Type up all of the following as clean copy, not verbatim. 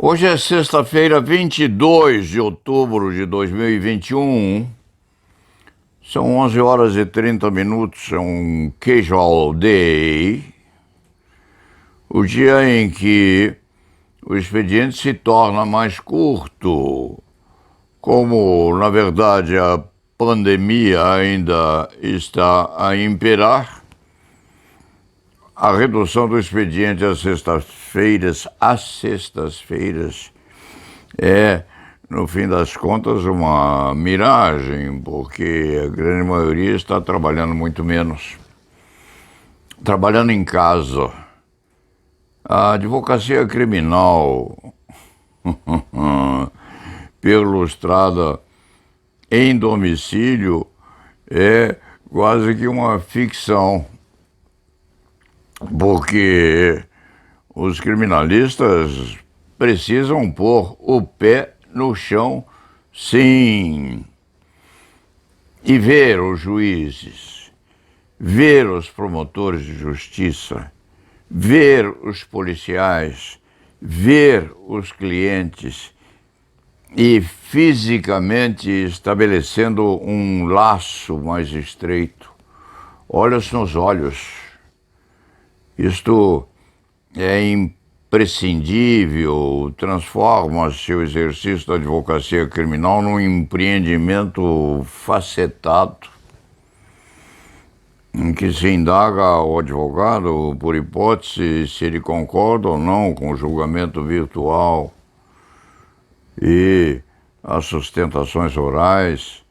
Hoje é sexta-feira, 22 de outubro de 2021. São 11 horas e 30 minutos, é um casual day, o dia em que o expediente se torna mais curto. Como, na verdade, a pandemia ainda está a imperar, a redução do expediente às sextas-feiras é, no fim das contas, uma miragem, porque a grande maioria está trabalhando muito menos, trabalhando em casa. A advocacia criminal perlustrada em domicílio é quase que uma ficção, porque os criminalistas precisam pôr o pé no chão, sim, e ver os juízes, ver os promotores de justiça, ver os policiais, ver os clientes e fisicamente estabelecendo um laço mais estreito, olhos nos olhos. Isto é imprescindível, transforma-se o exercício da advocacia criminal num empreendimento facetado, em que se indaga ao advogado, por hipótese, se ele concorda ou não com o julgamento virtual, e as sustentações orais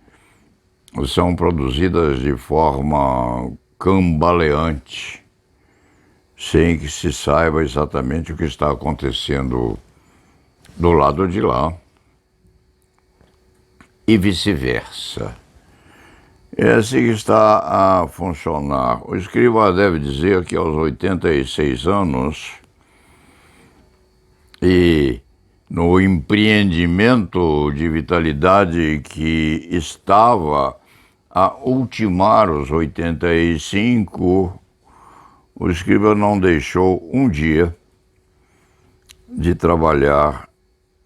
são produzidas de forma cambaleante, sem que se saiba exatamente o que está acontecendo do lado de lá, e vice-versa. É assim que está a funcionar. O escrivá deve dizer que aos 86 anos, e no empreendimento de vitalidade que estava a ultimar os 85, o escrivá não deixou um dia de trabalhar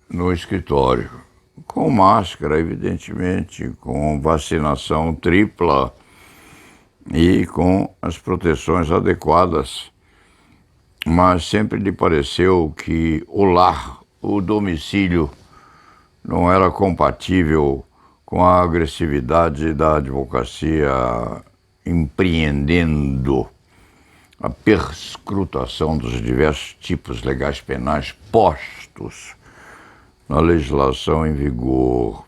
no escritório, com máscara, evidentemente, com vacinação tripla e com as proteções adequadas. Mas sempre lhe pareceu que o lar, o domicílio, não era compatível com a agressividade da advocacia empreendendo a perscrutação dos diversos tipos legais penais postos na legislação em vigor.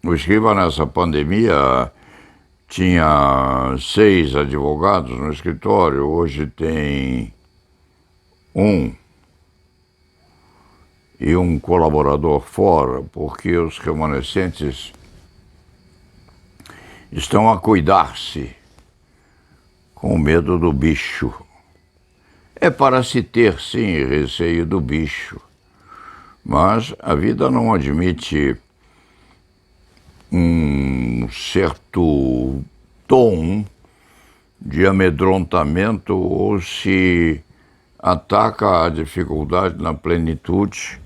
O escrivá nessa pandemia tinha 6 advogados no escritório, hoje tem 1 e um colaborador fora, porque os remanescentes estão a cuidar-se com medo do bicho. É para se ter, sim, receio do bicho, mas a vida não admite um certo tom de amedrontamento ou se ataca a dificuldade na plenitude,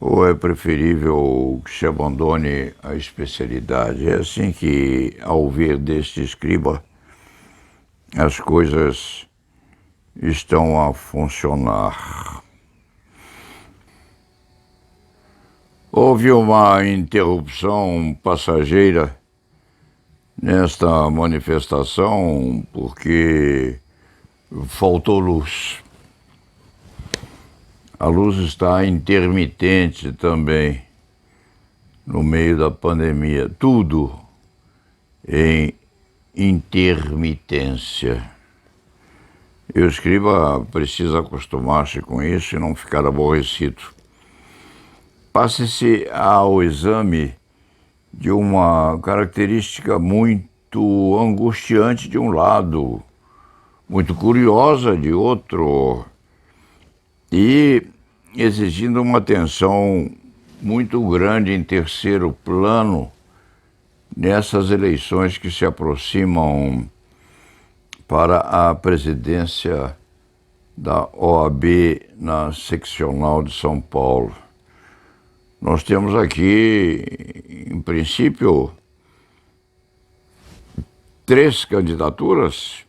ou é preferível que se abandone a especialidade. É assim que, ao ver deste escriba, as coisas estão a funcionar. Houve uma interrupção passageira nesta manifestação porque faltou luz. A luz está intermitente também no meio da pandemia. Tudo em intermitência. E o escriba precisa acostumar-se com isso e não ficar aborrecido. Passe-se ao exame de uma característica muito angustiante de um lado, muito curiosa de outro, e exigindo uma atenção muito grande em terceiro plano nessas eleições que se aproximam para a presidência da OAB na seccional de São Paulo. Nós temos aqui, em princípio, 3 candidaturas.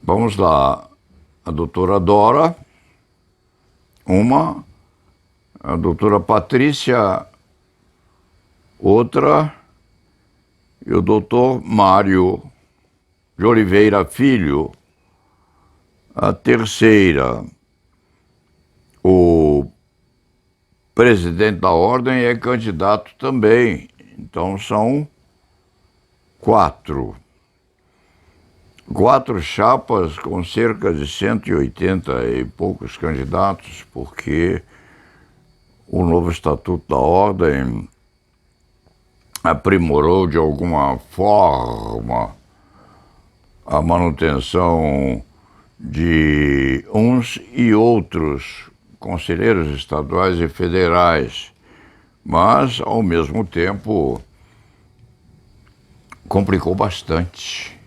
Vamos lá, a doutora Dora, uma, a doutora Patrícia, outra, e o doutor Mário de Oliveira Filho, a terceira. O presidente da ordem é candidato também, então são 4. 4 chapas com cerca de 180 e poucos candidatos, porque o novo Estatuto da Ordem aprimorou de alguma forma a manutenção de uns e outros conselheiros estaduais e federais, mas, ao mesmo tempo, complicou bastante,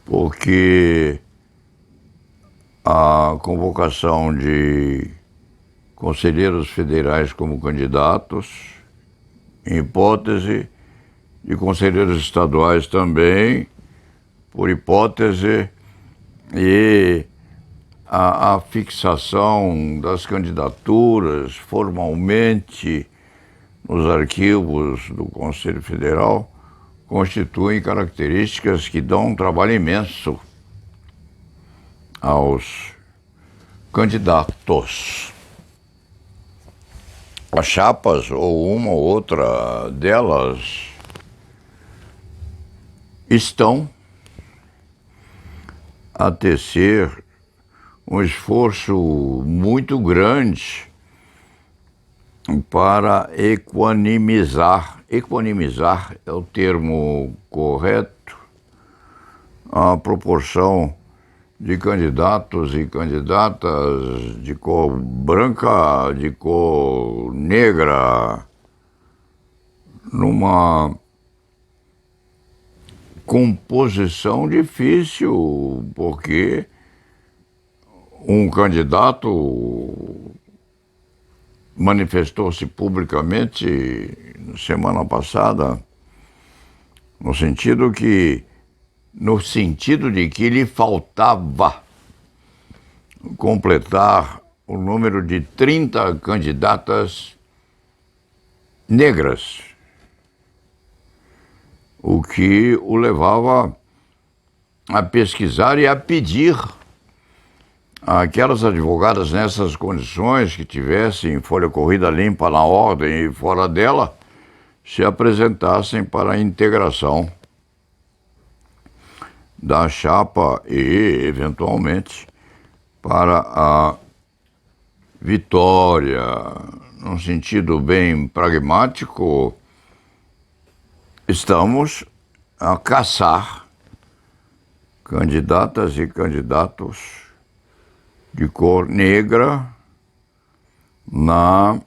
porque a convocação de conselheiros federais como candidatos, em hipótese, de conselheiros estaduais também, por hipótese, e a fixação das candidaturas formalmente nos arquivos do Conselho Federal constituem características que dão um trabalho imenso aos candidatos. As chapas, ou uma ou outra delas, estão a tecer um esforço muito grande para equanimizar é o termo correto, a proporção de candidatos e candidatas de cor branca, de cor negra, numa composição difícil, porque um candidato manifestou-se publicamente semana passada no sentido de que lhe faltava completar o número de 30 candidatas negras, o que o levava a pesquisar e a pedir aquelas advogadas nessas condições que tivessem folha corrida limpa na ordem e fora dela, se apresentassem para a integração da chapa e, eventualmente, para a vitória. Num sentido bem pragmático, estamos a caçar candidatas e candidatos de cor negra na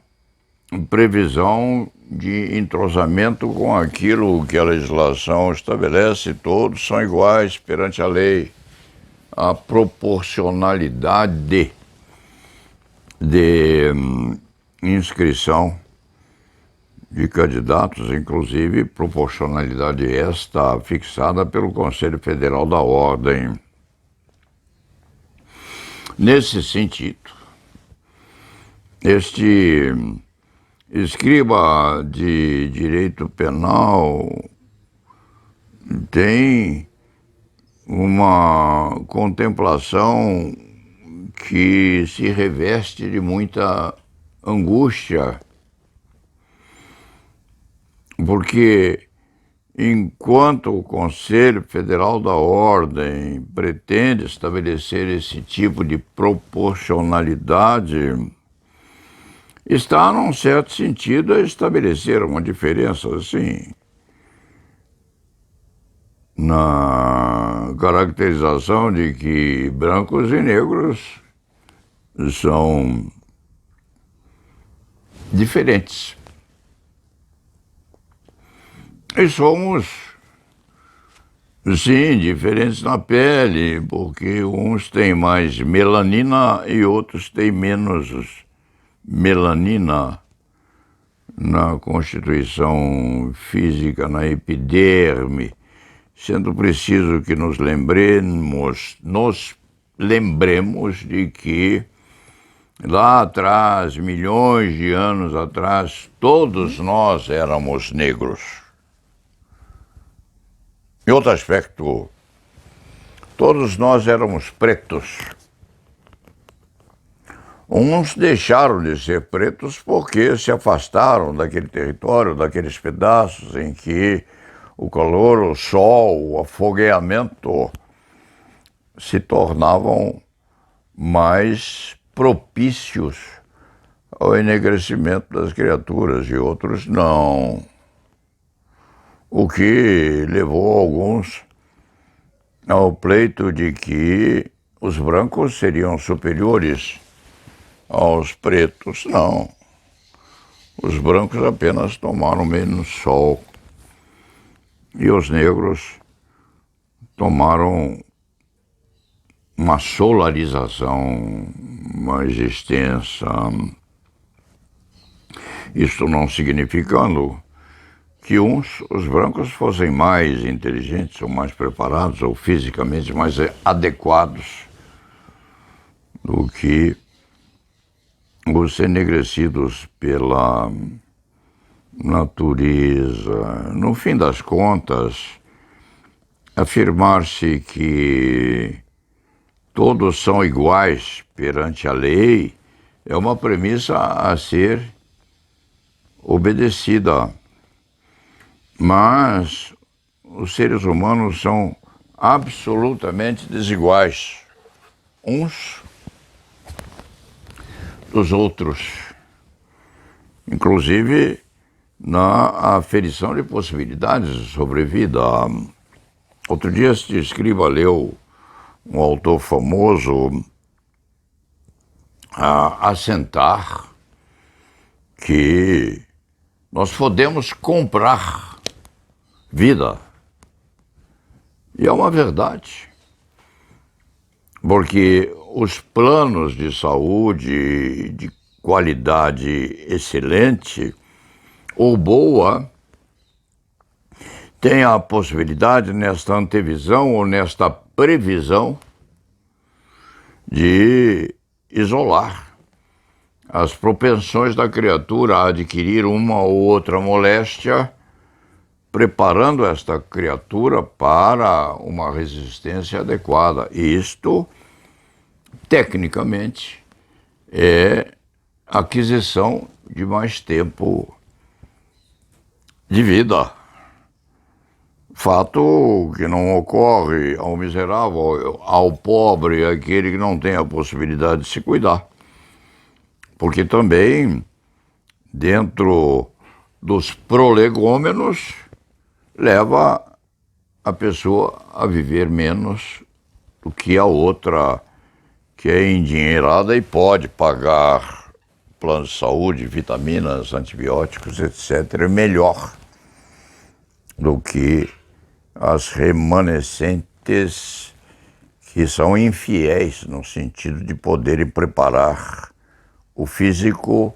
previsão de entrosamento com aquilo que a legislação estabelece: todos são iguais perante a lei. A proporcionalidade de inscrição de candidatos, inclusive proporcionalidade esta fixada pelo Conselho Federal da Ordem. Nesse sentido, este escriba de direito penal tem uma contemplação que se reveste de muita angústia, porque enquanto o Conselho Federal da Ordem pretende estabelecer esse tipo de proporcionalidade, está, num certo sentido, a estabelecer uma diferença, assim, na caracterização de que brancos e negros são diferentes. E somos Sim, diferentes na pele, porque uns têm mais melanina e outros têm menos melanina na constituição física, na epiderme, sendo preciso que nos lembremos de que lá atrás, milhões de anos atrás, todos nós éramos negros. Em outro aspecto, todos nós éramos pretos. Uns deixaram de ser pretos porque se afastaram daquele território, daqueles pedaços em que o calor, o sol, o afogueamento se tornavam mais propícios ao enegrecimento das criaturas, e outros não. O que levou alguns ao pleito de que os brancos seriam superiores aos pretos. Não. Os brancos apenas tomaram menos sol e os negros tomaram uma solarização mais extensa. Isto não significando que os brancos fossem mais inteligentes, ou mais preparados, ou fisicamente mais adequados do que os enegrecidos pela natureza. No fim das contas, afirmar-se que todos são iguais perante a lei é uma premissa a ser obedecida. Mas os seres humanos são absolutamente desiguais uns dos outros, inclusive na aferição de possibilidades de sobrevida. Outro dia este escriba leu um autor famoso a assentar que nós podemos comprar vida. E é uma verdade, porque os planos de saúde de qualidade excelente ou boa têm a possibilidade, nesta antevisão ou nesta previsão, de isolar as propensões da criatura a adquirir uma ou outra moléstia, preparando esta criatura para uma resistência adequada. E isto, tecnicamente, é aquisição de mais tempo de vida. Fato que não ocorre ao miserável, ao pobre, àquele que não tem a possibilidade de se cuidar. Porque também, dentro dos prolegômenos, leva a pessoa a viver menos do que a outra, que é endinheirada e pode pagar plano de saúde, vitaminas, antibióticos, etc., melhor do que as remanescentes que são infiéis no sentido de poderem preparar o físico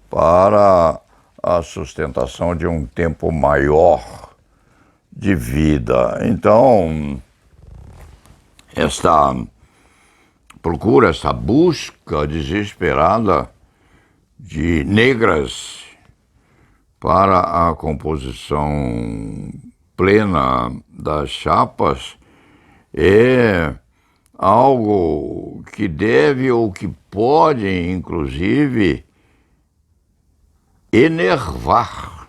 para a sustentação de um tempo maior de vida. Então, esta procura, esta busca desesperada de negras para a composição plena das chapas é algo que deve ou que pode, inclusive, enervar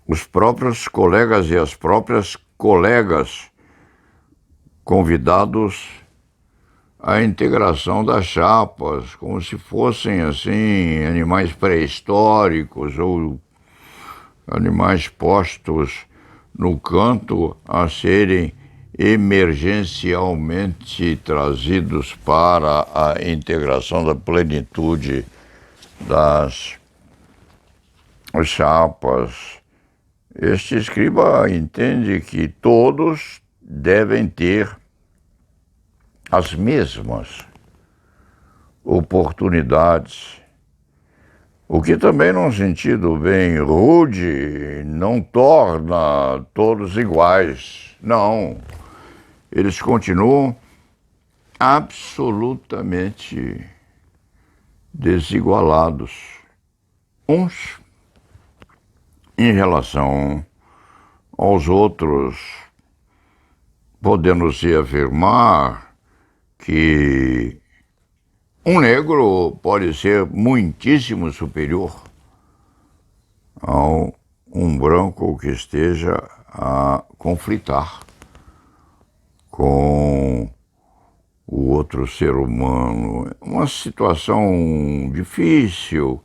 os próprios colegas e as próprias colegas convidados à integração das chapas, como se fossem, assim, animais pré-históricos ou animais postos no canto a serem emergencialmente trazidos para a integração da plenitude das chapas. Este escriba entende que todos devem ter as mesmas oportunidades, o que também, num sentido bem rude, não torna todos iguais. Não, eles continuam absolutamente desigualados, uns em relação aos outros, podendo-se afirmar que um negro pode ser muitíssimo superior a um branco que esteja a conflitar com o outro ser humano. Uma situação difícil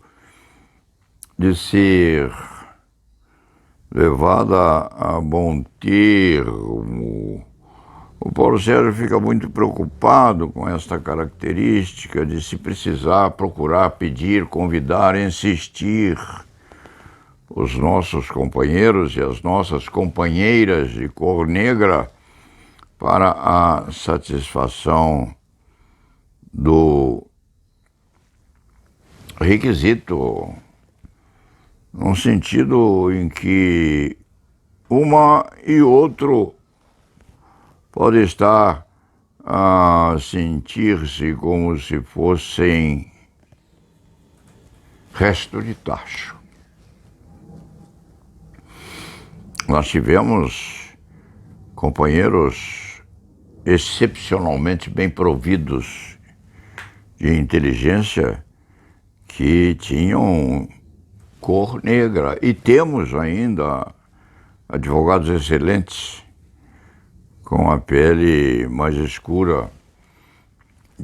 de ser levada a bom termo. O Paulo Sérgio fica muito preocupado com esta característica de se precisar procurar, pedir, convidar, insistir os nossos companheiros e as nossas companheiras de cor negra para a satisfação do requisito, num sentido em que uma e outro pode estar a sentir-se como se fossem resto de tacho. Nós tivemos companheiros excepcionalmente bem providos de inteligência que tinham cor negra, e temos ainda advogados excelentes com a pele mais escura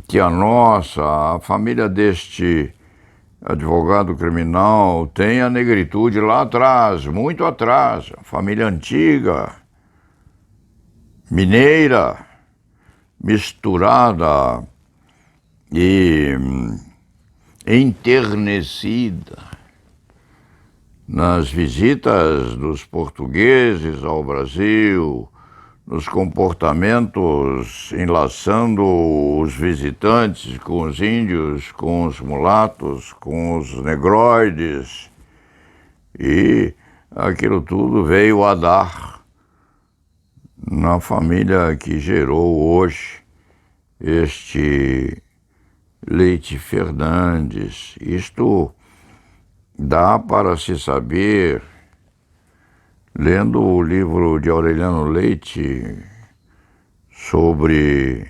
que a nossa. A família deste advogado criminal tem a negritude lá atrás, muito atrás, a família antiga, mineira, misturada e enternecida nas visitas dos portugueses ao Brasil, nos comportamentos enlaçando os visitantes com os índios, com os mulatos, com os negroides, e aquilo tudo veio a dar na família que gerou hoje este Leite Fernandes. Isto dá para se saber lendo o livro de Aureliano Leite sobre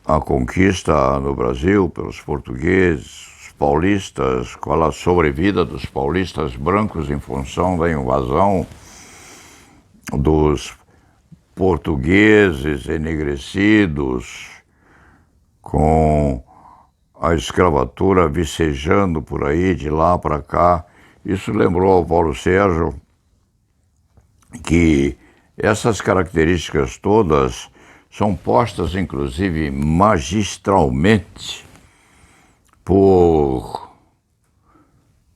a conquista no Brasil pelos portugueses, os paulistas, qual a sobrevida dos paulistas brancos em função da invasão dos portugueses enegrecidos, com a escravatura vicejando por aí, de lá para cá. Isso lembrou ao Paulo Sérgio que essas características todas são postas, inclusive, magistralmente por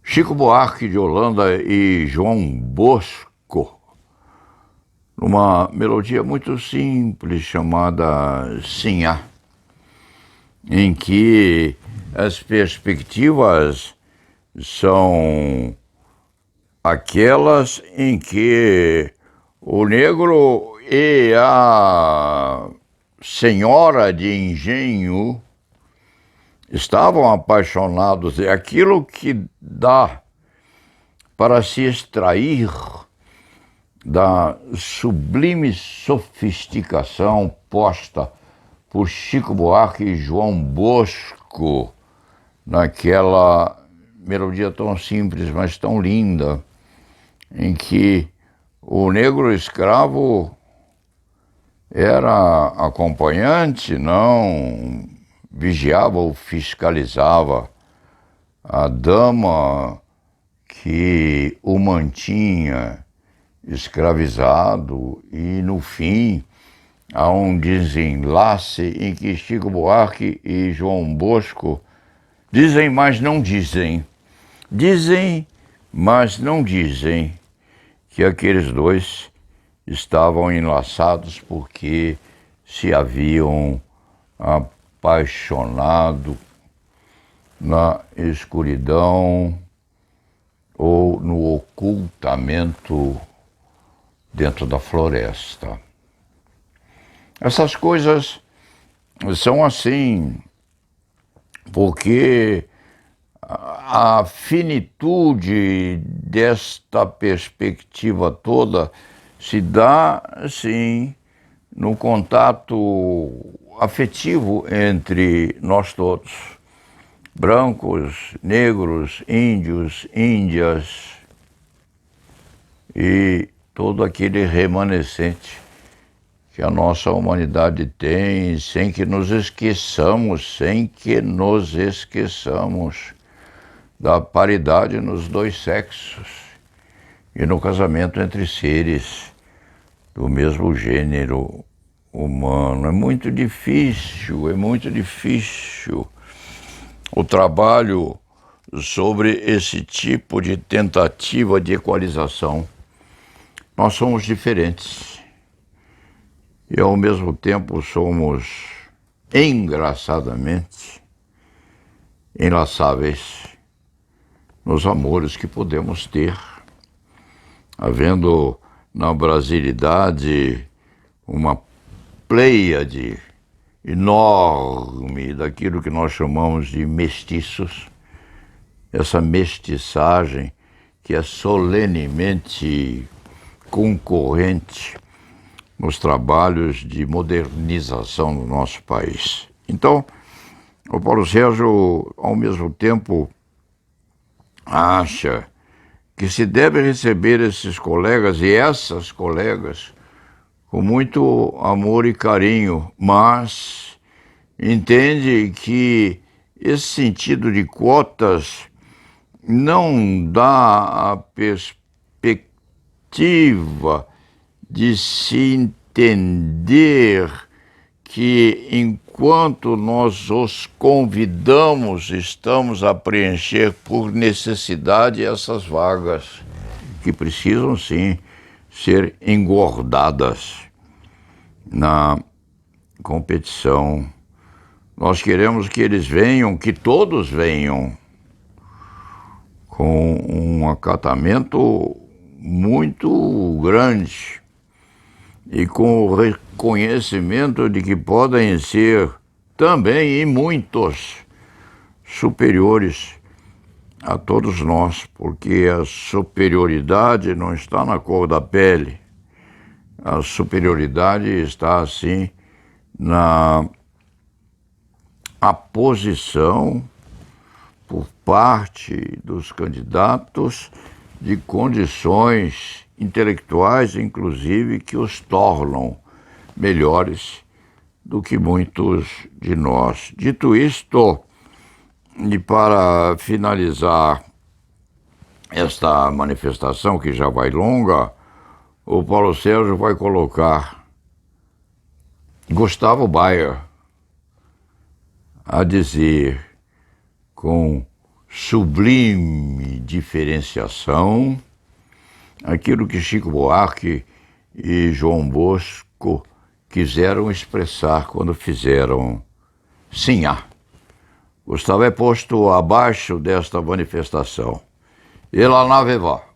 Chico Buarque de Holanda e João Bosco, numa melodia muito simples chamada Sinhá, em que as perspectivas são aquelas em que o negro e a senhora de engenho estavam apaixonados. É aquilo que dá para se extrair da sublime sofisticação posta por Chico Buarque e João Bosco naquela melodia tão simples, mas tão linda, em que o negro escravo era acompanhante, não vigiava ou fiscalizava a dama que o mantinha escravizado. E, no fim, há um desenlace em que Chico Buarque e João Bosco dizem, mas não dizem. Dizem, mas não dizem que aqueles dois estavam enlaçados porque se haviam apaixonado na escuridão ou no ocultamento dentro da floresta. Essas coisas são assim porque a finitude desta perspectiva toda se dá, sim, no contato afetivo entre nós todos, brancos, negros, índios, índias e todo aquele remanescente que a nossa humanidade tem, sem que nos esqueçamos da paridade nos dois sexos e no casamento entre seres do mesmo gênero humano. É muito difícil o trabalho sobre esse tipo de tentativa de equalização. Nós somos diferentes e ao mesmo tempo somos engraçadamente enlaçáveis nos amores que podemos ter, havendo na brasilidade uma pleiade enorme daquilo que nós chamamos de mestiços, essa mestiçagem que é solenemente concorrente nos trabalhos de modernização do nosso país. Então, o Paulo Sérgio, ao mesmo tempo, acha que se deve receber esses colegas e essas colegas com muito amor e carinho, mas entende que esse sentido de cotas não dá a perspectiva de se entender que enquanto nós os convidamos, estamos a preencher por necessidade essas vagas que precisam sim ser engordadas na competição. Nós queremos que eles venham, que todos venham com um acatamento muito grande e com o reconhecimento de que podem ser também e muitos superiores a todos nós, porque a superioridade não está na cor da pele, a superioridade está assim na posição por parte dos candidatos de condições intelectuais, inclusive, que os tornam melhores do que muitos de nós. Dito isto, e para finalizar esta manifestação, que já vai longa, o Paulo Sérgio vai colocar Gustavo Bayer a dizer com sublime diferenciação aquilo que Chico Buarque e João Bosco quiseram expressar quando fizeram Sinhá. Gustavo é posto abaixo desta manifestação. E lá na Vevó.